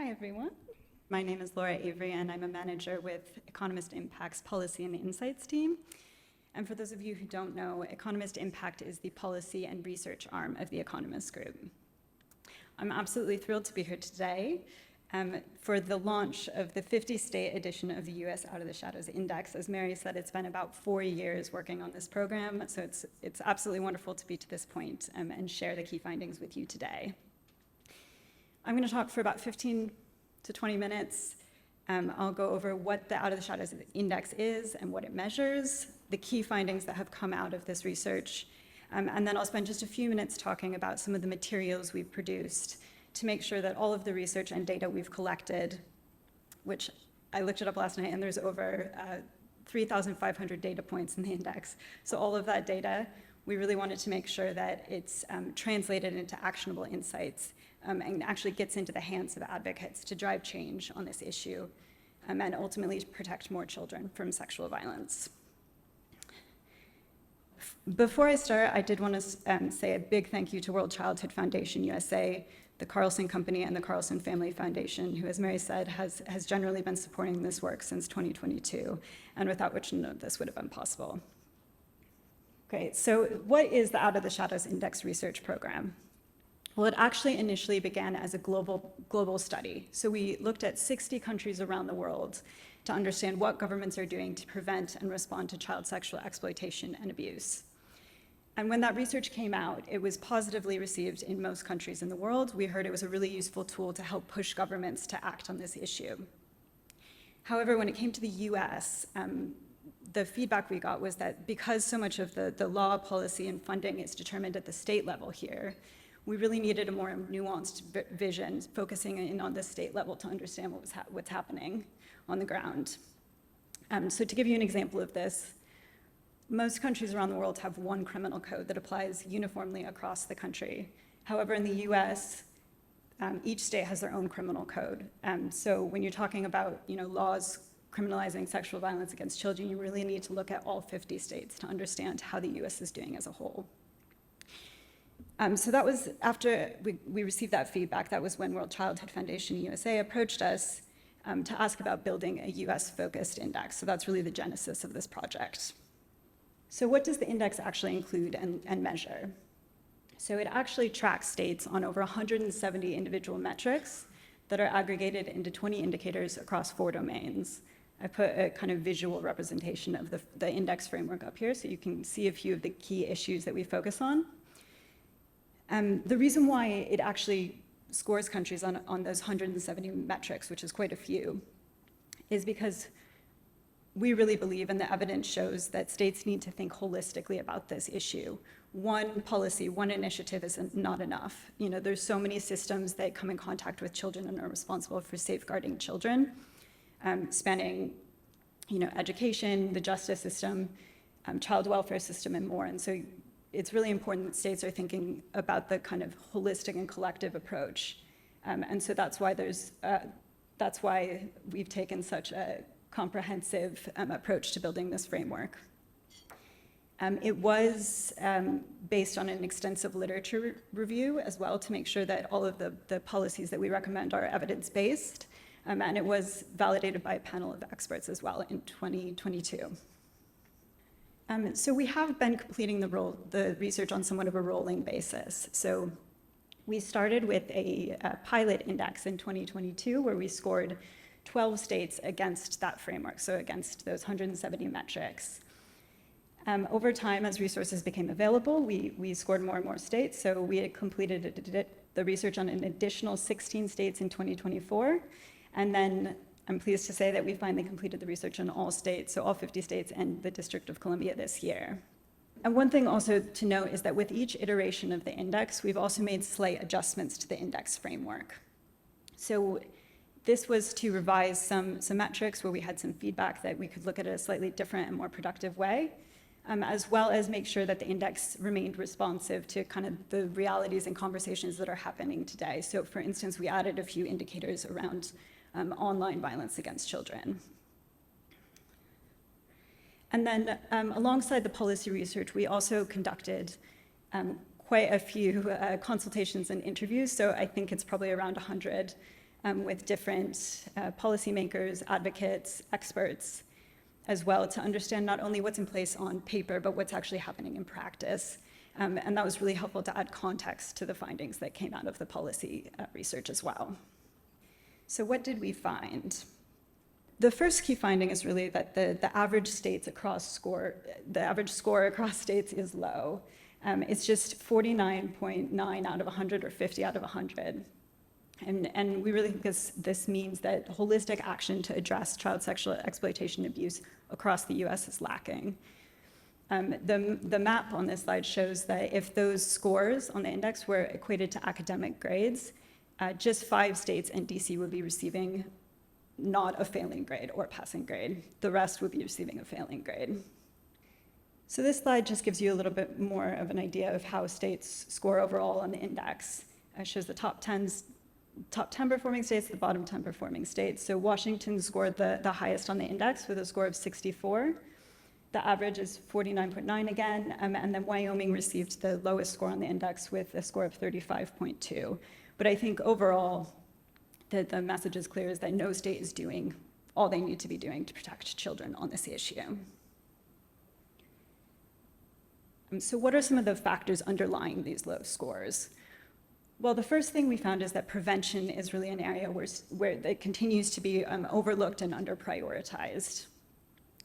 Hi, everyone. My name is Laura Avery, and I'm a manager with Economist Impact's Policy and Insights team. And for those of you who don't know, Economist Impact is the policy and research arm of the Economist Group. I'm absolutely thrilled to be here today for the launch of the 50-state edition of the U.S. Out of the Shadows Index. As Mary said, it's been about 4 years working on this program, so it's absolutely wonderful to be to this point and share the key findings with you today. I'm going to talk for about 15 to 20 minutes. I'll go over what the Out of the Shadows Index is and what it measures, the key findings that have come out of this research, and then I'll spend just a few minutes talking about some of the materials we've produced to make sure that all of the research and data we've collected, which I looked it up last night, and there's over 3,500 data points in the index. So all of that data, we really wanted to make sure that it's translated into actionable insights and actually gets into the hands of advocates to drive change on this issue and ultimately protect more children from sexual violence. Before I start, I did want to say a big thank you to World Childhood Foundation USA, the Carlson Company, and the Carlson Family Foundation, who, as Mary said, has generally been supporting this work since 2022, and without which none of this would have been possible. Okay, so what is the Out of the Shadows Index research program? Well, it actually initially began as a global study. So we looked at 60 countries around the world to understand what governments are doing to prevent and respond to child sexual exploitation and abuse. And when that research came out, it was positively received in most countries in the world. We heard it was a really useful tool to help push governments to act on this issue. However, when it came to the US, the feedback we got was that because so much of the law, policy, and funding is determined at the state level here, we really needed a more nuanced vision, focusing in on the state level to understand what's happening on the ground. So to give you an example of this, most countries around the world have one criminal code that applies uniformly across the country. However, in the US, each state has their own criminal code. So when you're talking about laws criminalizing sexual violence against children, you really need to look at all 50 states to understand how the US is doing as a whole. So that was after we received that feedback. That was when World Childhood Foundation USA approached us to ask about building a US-focused index. So that's really the genesis of this project. So what does the index actually include and measure? So it actually tracks states on over 170 individual metrics that are aggregated into 20 indicators across 4 domains. I put a kind of visual representation of the index framework up here so you can see a few of the key issues that we focus on. The reason why it actually scores countries on those 170 metrics, which is quite a few, is because we really believe, and the evidence shows, that states need to think holistically about this issue. One policy, one initiative is not enough. There's so many systems that come in contact with children and are responsible for safeguarding children, spanning education, the justice system, child welfare system, and more. And so it's really important that states are thinking about the kind of holistic and collective approach. And so that's why we've taken such a comprehensive approach to building this framework. It was based on an extensive literature review as well to make sure that all of the policies that we recommend are evidence-based, and it was validated by a panel of experts as well in 2022. So we have been completing the research on somewhat of a rolling basis. So we started with a pilot index in 2022 where we scored 12 states against that framework, so against those 170 metrics. Over time, as resources became available, we scored more and more states. So we had completed the research on an additional 16 states in 2024. And then I'm pleased to say that we finally completed the research on all states, so all 50 states and the District of Columbia this year. And one thing also to note is that with each iteration of the index, we've also made slight adjustments to the index framework. So this was to revise some metrics where we had some feedback that we could look at it a slightly different and more productive way, as well as make sure that the index remained responsive to kind of the realities and conversations that are happening today. So for instance, we added a few indicators around online violence against children. And then alongside the policy research, we also conducted quite a few consultations and interviews. So I think it's probably around 100 with different policymakers, advocates, experts, as well, to understand not only what's in place on paper, but what's actually happening in practice. And that was really helpful to add context to the findings that came out of the policy research as well. So what did we find? The first key finding is really that the average score across states is low. It's just 49.9 out of 100 or 50 out of 100. And we really think this means that holistic action to address child sexual exploitation and abuse across the US is lacking. The map on this slide shows that if those scores on the index were equated to academic grades, just 5 states and DC would be receiving not a failing grade or passing grade. The rest would be receiving a failing grade. So this slide just gives you a little bit more of an idea of how states score overall on the index. It shows the top 10 performing states, the bottom 10 performing states. So Washington scored the highest on the index with a score of 64. The average is 49.9 again, and then Wyoming received the lowest score on the index with a score of 35.2. But I think overall, the message is clear, is that no state is doing all they need to be doing to protect children on this issue. So what are some of the factors underlying these low scores? Well, the first thing we found is that prevention is really an area where it continues to be overlooked and under-prioritized.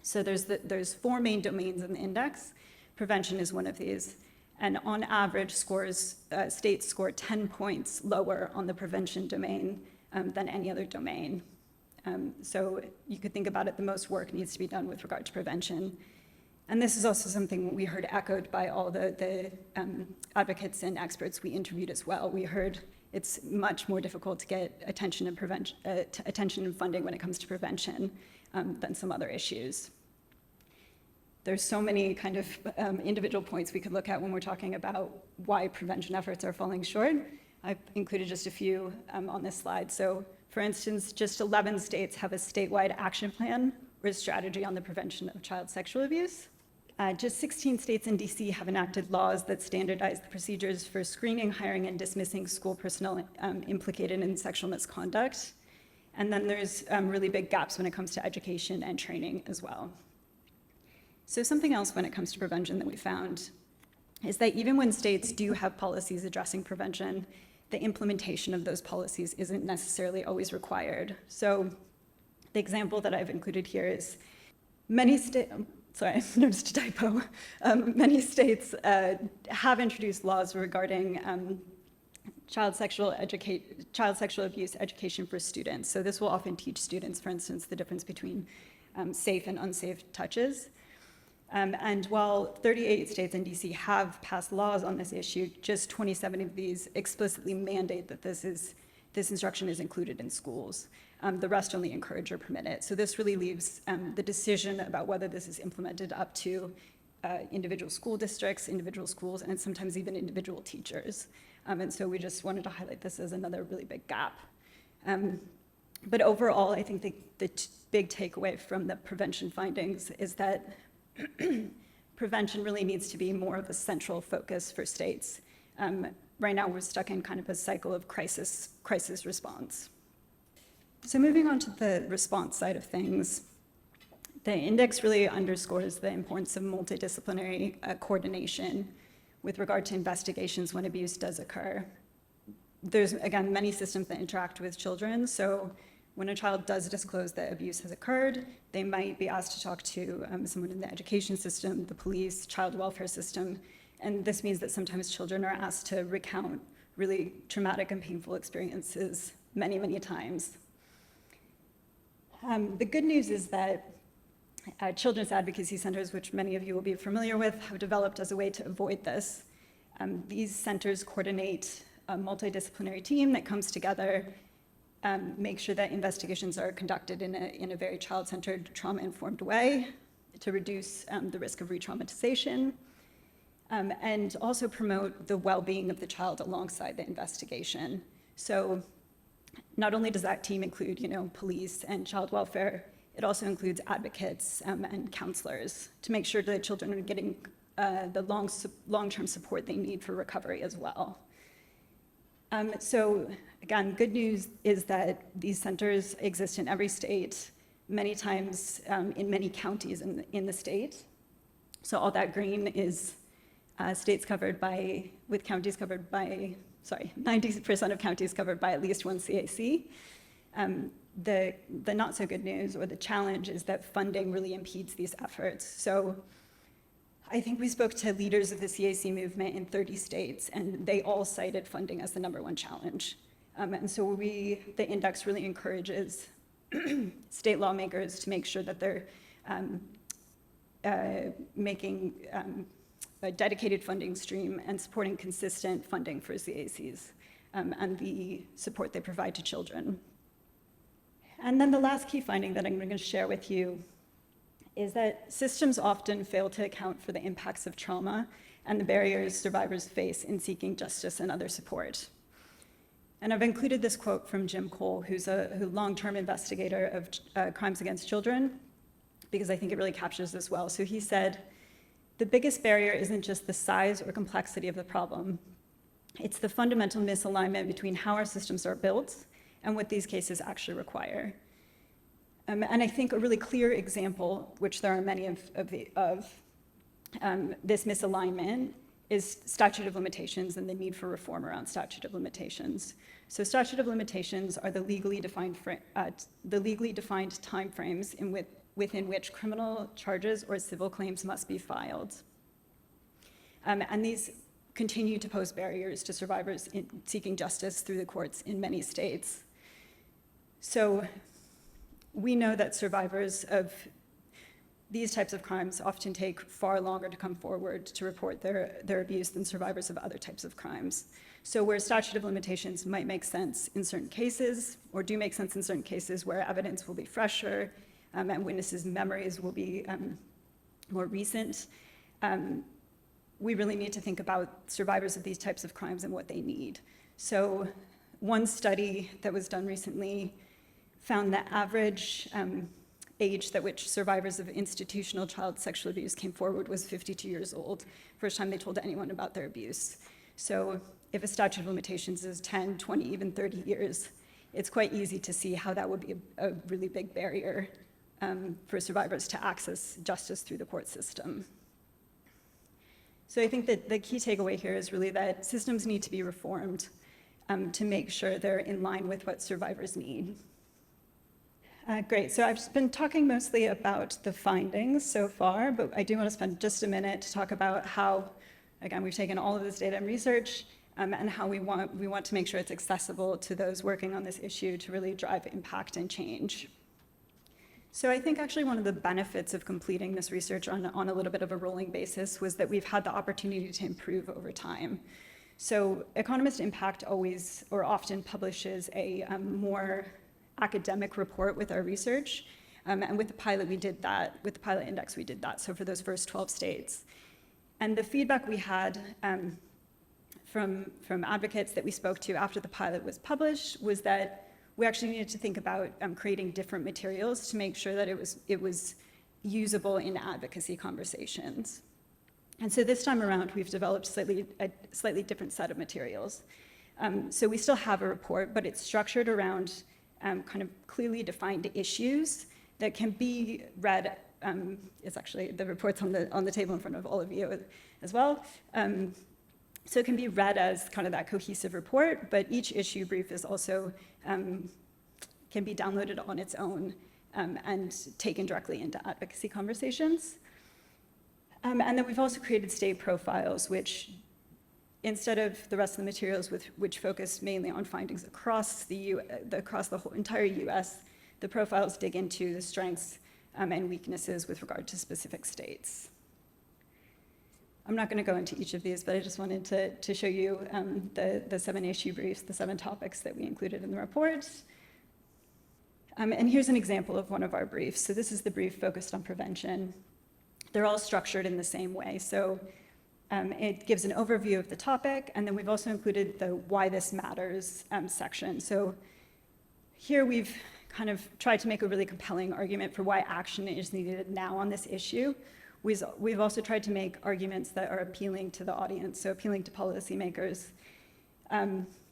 So there's 4 main domains in the index. Prevention is one of these. And on average, states score 10 points lower on the prevention domain than any other domain. So you could think about it, the most work needs to be done with regard to prevention. And this is also something we heard echoed by all the advocates and experts we interviewed as well. We heard it's much more difficult to get attention and funding when it comes to prevention than some other issues. There's so many kind of individual points we could look at when we're talking about why prevention efforts are falling short. I've included just a few on this slide. So for instance, just 11 states have a statewide action plan or a strategy on the prevention of child sexual abuse. Just 16 states and DC have enacted laws that standardize the procedures for screening, hiring, and dismissing school personnel implicated in sexual misconduct. And then there's really big gaps when it comes to education and training as well. So something else when it comes to prevention that we found is that even when states do have policies addressing prevention, the implementation of those policies isn't necessarily always required. So the example that I've included here is many states, sorry, I noticed a typo. Many states have introduced laws regarding child sexual abuse education for students. So this will often teach students, for instance, the difference between safe and unsafe touches. And while 38 states and DC have passed laws on this issue, just 27 of these explicitly mandate that this instruction is included in schools. The rest only encourage or permit it. So this really leaves the decision about whether this is implemented up to individual school districts, individual schools, and sometimes even individual teachers. And so we just wanted to highlight this as another really big gap. But overall, I think the big takeaway from the prevention findings is that prevention really needs to be more of a central focus for states. Right now, we're stuck in kind of a cycle of crisis response. So moving on to the response side of things, the index really underscores the importance of multidisciplinary coordination with regard to investigations when abuse does occur. There's, again, many systems that interact with children, so when a child does disclose that abuse has occurred, they might be asked to talk to someone in the education system, the police, child welfare system, and this means that sometimes children are asked to recount really traumatic and painful experiences many, many times. The good news is that children's advocacy centers, which many of you will be familiar with, have developed as a way to avoid this. These centers coordinate a multidisciplinary team that comes together, make sure that investigations are conducted in a very child-centered, trauma-informed way to reduce the risk of re-traumatization, and also promote the well-being of the child alongside the investigation. So not only does that team include, police and child welfare, it also includes advocates and counselors to make sure that children are getting the long-term support they need for recovery as well. So again, good news is that these centers exist in every state, many times in many counties in the state. So all that green is states covered by, with counties covered by, 90% of counties covered by at least one CAC. The not so good news, or the challenge, is that funding really impedes these efforts. So I think we spoke to leaders of the CAC movement in 30 states, and they all cited funding as the #1 challenge. And so the index really encourages state lawmakers to make sure that they're making a dedicated funding stream and supporting consistent funding for CACs and the support they provide to children. And then the last key finding that I'm going to share with you is that systems often fail to account for the impacts of trauma and the barriers survivors face in seeking justice and other support. And I've included this quote from Jim Cole, who's a long-term investigator of crimes against children, because I think it really captures this well. So he said, "The biggest barrier isn't just the size or complexity of the problem. It's the fundamental misalignment between how our systems are built and what these cases actually require." And I think a really clear example, which there are many of this misalignment, is statute of limitations and the need for reform around statute of limitations. So statute of limitations are the legally defined timeframes within which criminal charges or civil claims must be filed. And these continue to pose barriers to survivors in seeking justice through the courts in many states. So we know that survivors of these types of crimes often take far longer to come forward to report their abuse than survivors of other types of crimes. So where statute of limitations might make sense in certain cases, or do make sense in certain cases where evidence will be fresher and witnesses' memories will be more recent, we really need to think about survivors of these types of crimes and what they need. So one study that was done recently found the average age at which survivors of institutional child sexual abuse came forward was 52 years old, first time they told anyone about their abuse. So if a statute of limitations is 10, 20, even 30 years, it's quite easy to see how that would be a really big barrier for survivors to access justice through the court system. So I think that the key takeaway here is really that systems need to be reformed to make sure they're in line with what survivors need. Great, so I've been talking mostly about the findings so far, but I do want to spend just a minute to talk about how, again, we've taken all of this data and research and how we want to make sure it's accessible to those working on this issue to really drive impact and change. So I think actually one of the benefits of completing this research on a little bit of a rolling basis was that we've had the opportunity to improve over time. So Economist Impact always or often publishes a more academic report with our research, and with the pilot we did that, with the pilot index we did that, so for those first 12 states. And the feedback we had from advocates that we spoke to after the pilot was published was that we actually needed to think about creating different materials to make sure that it was usable in advocacy conversations. And so this time around, we've developed a slightly different set of materials. So we still have a report, but it's structured around kind of clearly defined issues that can be read. It's actually, the report's on the table in front of all of you as well. So it can be read as kind of that cohesive report, but each issue brief is also, can be downloaded on its own and taken directly into advocacy conversations. And then we've also created state profiles, which instead of the rest of the materials which focus mainly on findings across the whole entire US, the profiles dig into the strengths and weaknesses with regard to specific states. I'm not going to go into each of these, but I just wanted to show you the 7 issue briefs, the 7 topics that we included in the report. And here's an example of one of our briefs. So this is the brief focused on prevention. They're all structured in the same way. So it gives an overview of the topic, and then we've also included the why this matters section. So here we've kind of tried to make a really compelling argument for why action is needed now on this issue. We've also tried to make arguments that are appealing to the audience, so appealing to policymakers.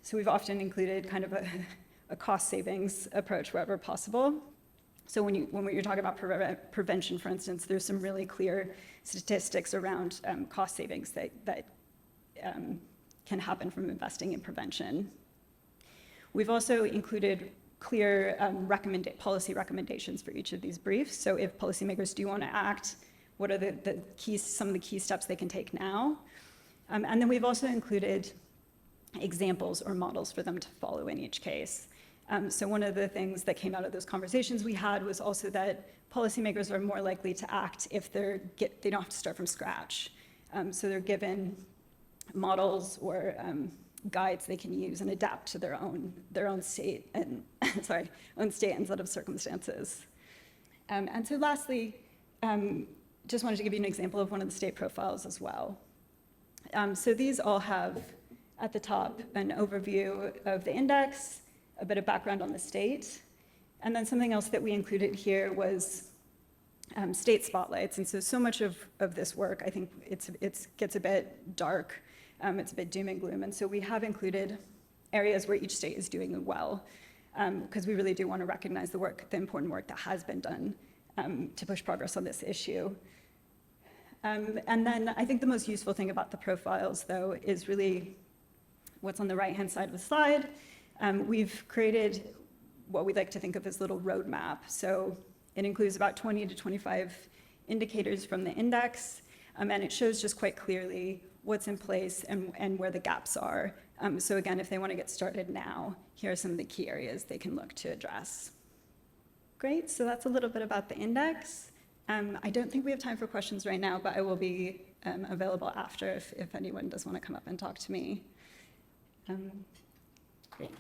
So we've often included kind of a cost savings approach wherever possible. So when you're talking about prevention, for instance, there's some really clear statistics around cost savings that can happen from investing in prevention. We've also included clear policy recommendations for each of these briefs. So if policymakers do want to act, what are some of the key steps they can take now? And then we've also included examples or models for them to follow in each case. So one of the things that came out of those conversations we had was also that policymakers are more likely to act if they don't have to start from scratch. So they're given models or guides they can use and adapt to their own state and own state and set of circumstances. And so lastly, just wanted to give you an example of one of the state profiles as well. So these all have at the top an overview of the index, a bit of background on the state, and then something else that we included here was state spotlights. And so much of this work, I think it gets a bit dark, it's a bit doom and gloom, and so we have included areas where each state is doing well, because we really do want to recognize the important work that has been done to push progress on this issue. And then I think the most useful thing about the profiles, though, is really what's on the right-hand side of the slide. We've created what we like to think of as a little roadmap. So it includes about 20 to 25 indicators from the index, and it shows just quite clearly what's in place and where the gaps are. So again, if they want to get started now, here are some of the key areas they can look to address. Great, so that's a little bit about the index. I don't think we have time for questions right now, but I will be available after if anyone does want to come up and talk to me. Great.